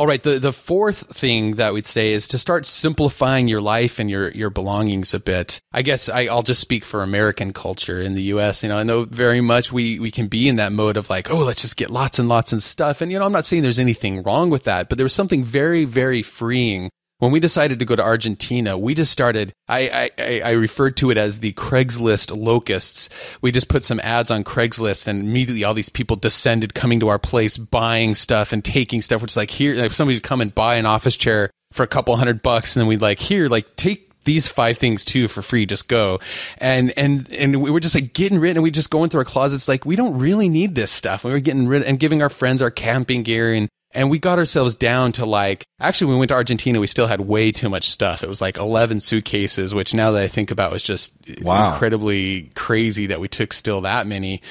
All right. The fourth thing that we'd say is to start simplifying your life and your belongings a bit. I guess I'll just speak for American culture in the US. I know very much we can be in that mode of like, oh, let's just get lots and lots of stuff. And, I'm not saying there's anything wrong with that, but there was something very, very freeing. When we decided to go to Argentina, we just started, I referred to it as the Craigslist locusts. We just put some ads on Craigslist and immediately all these people descended coming to our place, buying stuff and taking stuff, which is like here, if somebody would come and buy an office chair for a couple $100 and then we'd like, here, like take these 5 things too for free, just go. And we were just like getting rid and we just going through our closets like, we don't really need this stuff. We were getting rid and giving our friends our camping gear and we got ourselves down to like, actually, when we went to Argentina, we still had way too much stuff. It was like 11 suitcases, which now that I think about was just incredibly crazy that we took still that many.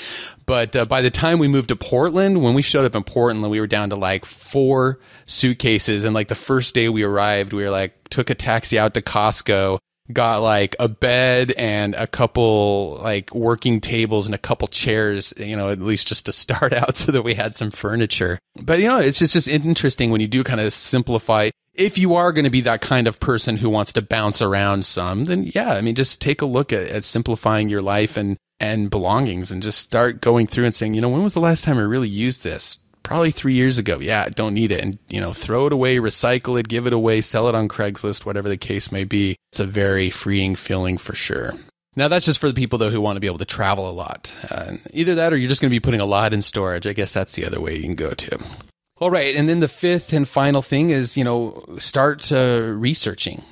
But by the time we moved to Portland, when we showed up in Portland, we were down to like 4 suitcases. And like the first day we arrived, we were like, took a taxi out to Costco, got like a bed and a couple like working tables and a couple chairs, at least just to start out so that we had some furniture. But, it's just interesting when you do kind of simplify. If you are going to be that kind of person who wants to bounce around some, then just take a look at simplifying your life and belongings and just start going through and saying, when was the last time I really used this? Probably 3 years ago. Yeah, don't need it. And, throw it away, recycle it, give it away, sell it on Craigslist, whatever the case may be. It's a very freeing feeling for sure. Now, that's just for the people, though, who want to be able to travel a lot. Either that or you're just going to be putting a lot in storage. I guess that's the other way you can go to. All right. And then the fifth and final thing is, start researching.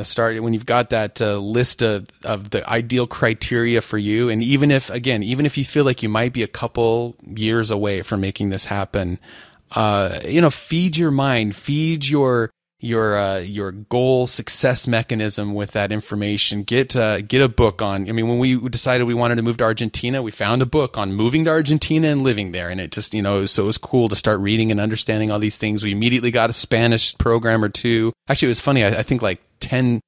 Start when you've got that list of the ideal criteria for you. And even if you feel like you might be a couple years away from making this happen, feed your mind, feed your goal success mechanism with that information. Get a book on, when we decided we wanted to move to Argentina, we found a book on moving to Argentina and living there. And it just, so it was cool to start reading and understanding all these things. We immediately got a Spanish program or 2. Actually, it was funny. I think like 5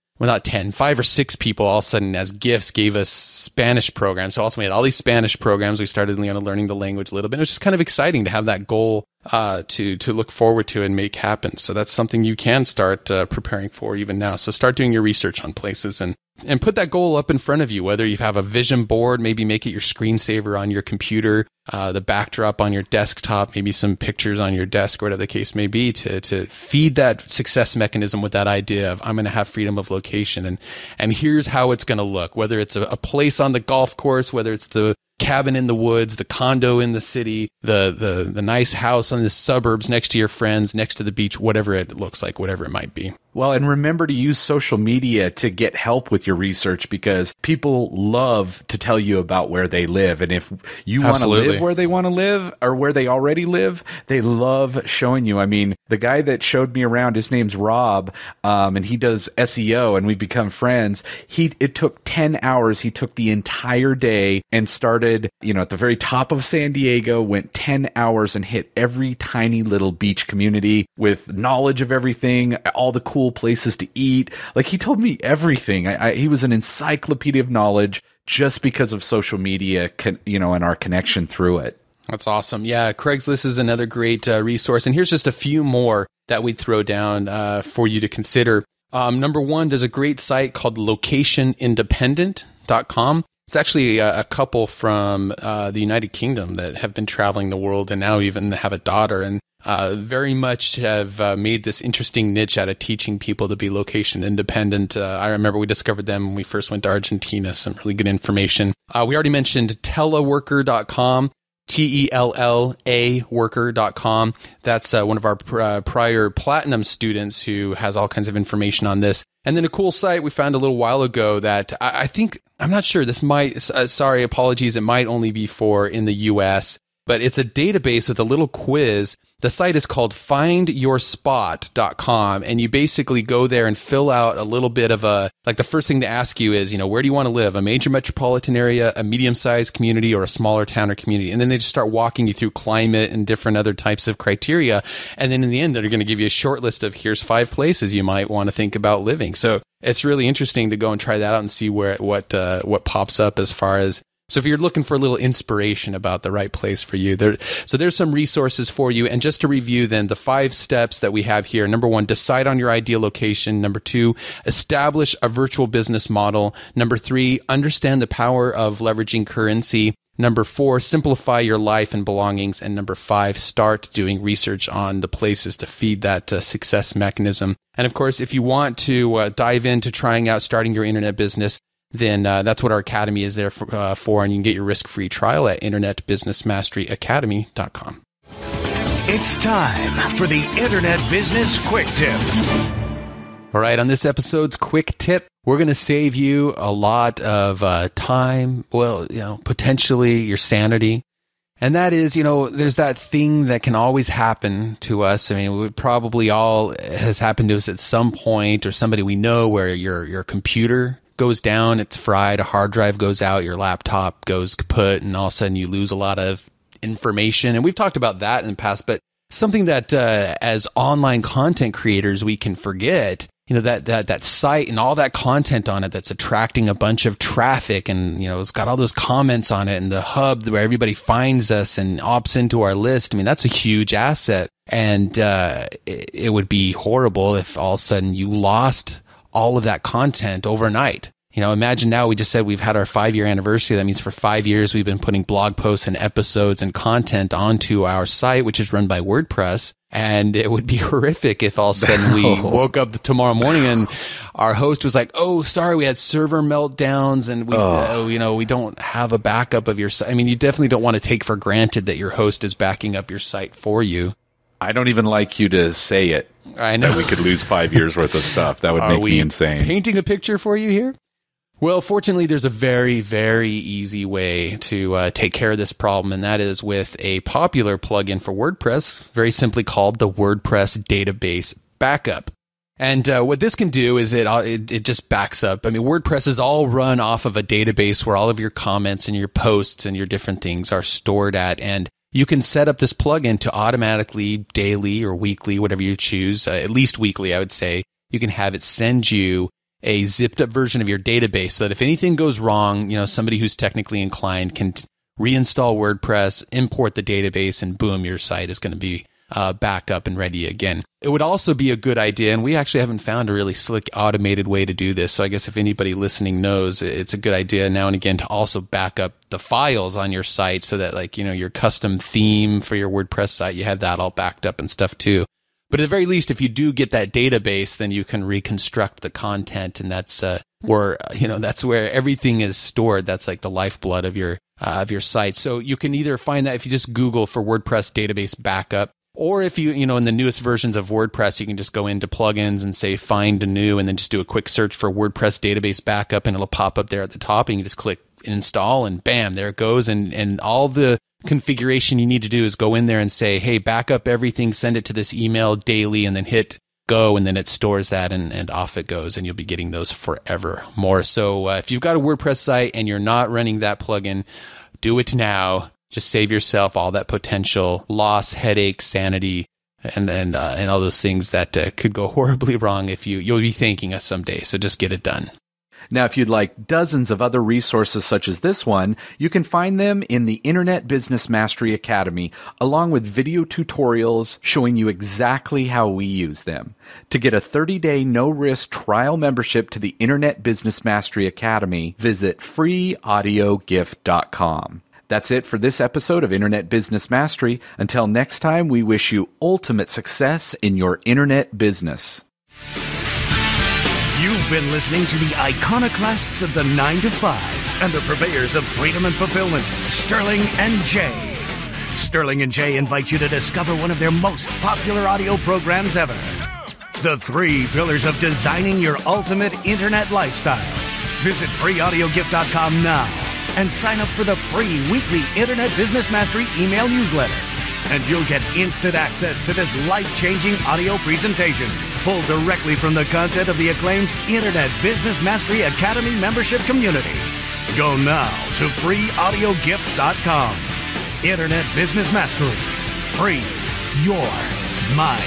or 6 people all of a sudden as gifts gave us Spanish programs. So also we had all these Spanish programs. We started learning the language a little bit. It was just kind of exciting to have that goal to look forward to and make happen. So that's something you can start preparing for even now. So start doing your research on places and put that goal up in front of you, whether you have a vision board, maybe make it your screensaver on your computer, the backdrop on your desktop, maybe some pictures on your desk, or whatever the case may be, to feed that success mechanism with that idea of I'm going to have freedom of location. And here's how it's going to look, whether it's a place on the golf course, whether it's the cabin in the woods, the condo in the city, the nice house on the suburbs next to your friends, next to the beach, whatever it looks like, whatever it might be. Well, and remember to use social media to get help with your research because people love to tell you about where they live. And if you want to live where they want to live or where they already live, they love showing you. The guy that showed me around, his name's Rob, and he does SEO and we become friends. It took 10 hours. He took the entire day and started, at the very top of San Diego, went 10 hours and hit every tiny little beach community with knowledge of everything, all the cool places to eat. Like he told me everything. He was an encyclopedia of knowledge just because of social media, and our connection through it. That's awesome. Yeah, Craigslist is another great resource. And here's just a few more that we'd throw down for you to consider. Number 1, there's a great site called locationindependent.com. It's actually a couple from the United Kingdom that have been traveling the world and now even have a daughter and very much have made this interesting niche out of teaching people to be location independent. I remember we discovered them when we first went to Argentina, some really good information. We already mentioned teleworker.com. TELLA worker.com. That's one of our prior platinum students who has all kinds of information on this. And then a cool site we found a little while ago that I think, I'm not sure, this might, apologies, it might only be for in the US, but it's a database with a little quiz. The site is called findyourspot.com, and you basically go there and fill out a little bit of the first thing to ask you is, where do you want to live? A major metropolitan area, a medium-sized community, or a smaller town or community? And then they just start walking you through climate and different other types of criteria. And then in the end, they're going to give you a short list of here's 5 places you might want to think about living. So it's really interesting to go and try that out and see what pops up as far as So if you're looking for a little inspiration about the right place for you, there's some resources for you. And just to review then, the 5 steps that we have here. Number 1, decide on your ideal location. Number 2, establish a virtual business model. Number 3, understand the power of leveraging currency. Number 4, simplify your life and belongings. And number 5, start doing research on the places to feed that success mechanism. And of course, if you want to dive into trying out starting your internet business, then that's what our academy is there for, and you can get your risk-free trial at internetbusinessmasteryacademy.com. It's time for the Internet Business Quick Tip. All right, on this episode's quick tip, we're going to save you a lot of time, potentially your sanity. And that is, there's that thing that can always happen to us. I mean, we probably all has happened to us at some point, or somebody we know, where your computer goes down, it's fried, a hard drive goes out, your laptop goes kaput, and all of a sudden you lose a lot of information. And we've talked about that in the past, but something that as online content creators we can forget, that site and all that content on it that's attracting a bunch of traffic, and it's got all those comments on it, and the hub where everybody finds us and opts into our list. I mean, that's a huge asset, and it would be horrible if all of a sudden you lost all of that content overnight. Imagine now, we just said we've had our 5-year anniversary. That means for 5 years, we've been putting blog posts and episodes and content onto our site, which is run by WordPress. And it would be horrific if all of a sudden we woke up tomorrow morning and our host was like, "Oh, sorry, we had server meltdowns and we don't have a backup of your site." I mean, you definitely don't want to take for granted that your host is backing up your site for you. I don't even like you to say it. I know. That we could lose 5 years worth of stuff. That would make me insane. Painting a picture for you here? Well, fortunately, there's a very, very easy way to take care of this problem, and that is with a popular plugin for WordPress, very simply called the WordPress Database Backup. And what this can do is it just backs up. I mean, WordPress is all run off of a database where all of your comments and your posts and your different things are stored at, and you can set up this plugin to automatically, daily or weekly, whatever you choose, at least weekly, I would say, you can have it send you a zipped up version of your database so that if anything goes wrong, somebody who's technically inclined can reinstall WordPress, import the database, and boom, your site is going to be back up and ready again. It would also be a good idea, and we actually haven't found a really slick automated way to do this, so I guess if anybody listening knows, it's a good idea now and again to also back up the files on your site so that your custom theme for your WordPress site, you have that all backed up and stuff too. But at the very least, if you do get that database, then you can reconstruct the content, and that's where everything is stored. That's like the lifeblood of your site. So you can either find that if you just Google for WordPress database backup, or if you in the newest versions of WordPress, you can just go into plugins and say find a new, and then just do a quick search for WordPress database backup, and it'll pop up there at the top, and you just click install, and bam, there it goes, and all the configuration you need to do is go in there and say, hey, back up everything, send it to this email daily, and then hit go, and then it stores that, and off it goes, and you'll be getting those forever more. So if you've got a WordPress site and you're not running that plugin, do it now. Just save yourself all that potential loss, headache, sanity, and all those things that could go horribly wrong if you'll be thanking us someday. So just get it done. Now, if you'd like dozens of other resources such as this one, you can find them in the Internet Business Mastery Academy, along with video tutorials showing you exactly how we use them. To get a 30-day no-risk trial membership to the Internet Business Mastery Academy, visit freeaudiogift.com. That's it for this episode of Internet Business Mastery. Until next time, we wish you ultimate success in your internet business. You've been listening to the iconoclasts of the 9-to-5 and the purveyors of freedom and fulfillment, Sterling and Jay. Sterling and Jay invite you to discover one of their most popular audio programs ever. The 3 pillars of designing your ultimate internet lifestyle. Visit freeaudiogift.com now and sign up for the free weekly Internet Business Mastery email newsletter. And you'll get instant access to this life-changing audio presentation, pulled directly from the content of the acclaimed Internet Business Mastery Academy membership community. Go now to freeaudiogift.com. Internet Business Mastery. Free your mind.